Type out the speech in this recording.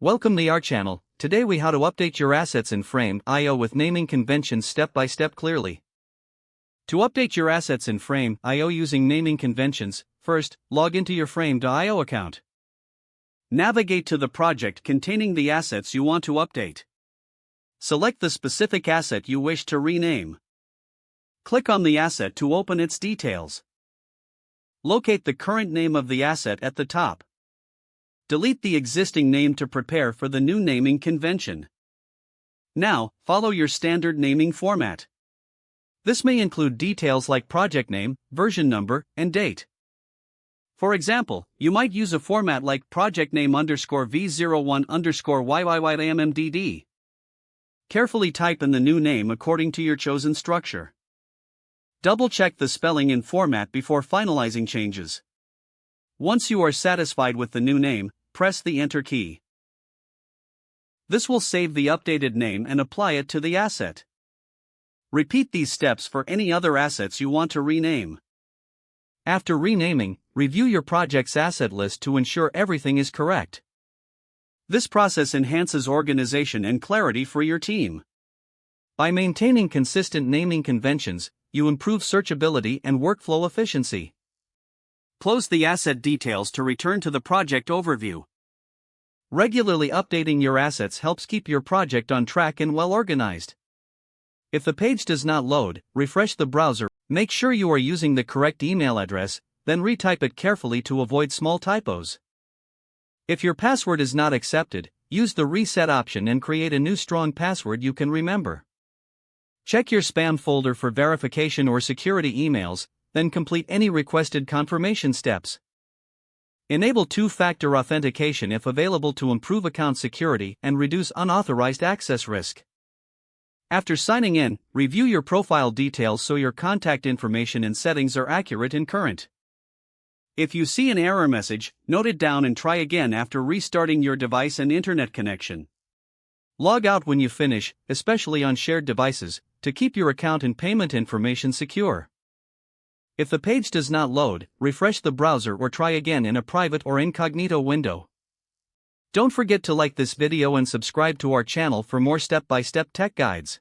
Welcome to our channel. Today we how to update your assets in Frame.io with naming conventions step by step clearly. To update your assets in Frame.io using naming conventions, first, log into your Frame.io account. Navigate to the project containing the assets you want to update. Select the specific asset you wish to rename. Click on the asset to open its details. Locate the current name of the asset at the top. Delete the existing name to prepare for the new naming convention. Now, follow your standard naming format. This may include details like project name, version number, and date. For example, you might use a format like project name _v01_YYYMMDD. Carefully type in the new name according to your chosen structure. Double-check the spelling and format before finalizing changes. Once you are satisfied with the new name, press the Enter key. This will save the updated name and apply it to the asset. Repeat these steps for any other assets you want to rename. After renaming, review your project's asset list to ensure everything is correct. This process enhances organization and clarity for your team. By maintaining consistent naming conventions, you improve searchability and workflow efficiency. Close the asset details to return to the project overview. Regularly updating your assets helps keep your project on track and well organized. If the page does not load, refresh the browser. Make sure you are using the correct email address, then retype it carefully to avoid small typos. If your password is not accepted, use the reset option and create a new strong password you can remember. Check your spam folder for verification or security emails, then complete any requested confirmation steps. Enable two-factor authentication if available to improve account security and reduce unauthorized access risk. After signing in, review your profile details so your contact information and settings are accurate and current. If you see an error message, note it down and try again after restarting your device and internet connection. Log out when you finish, especially on shared devices, to keep your account and payment information secure. If the page does not load, refresh the browser or try again in a private or incognito window. Don't forget to like this video and subscribe to our channel for more step-by-step tech guides.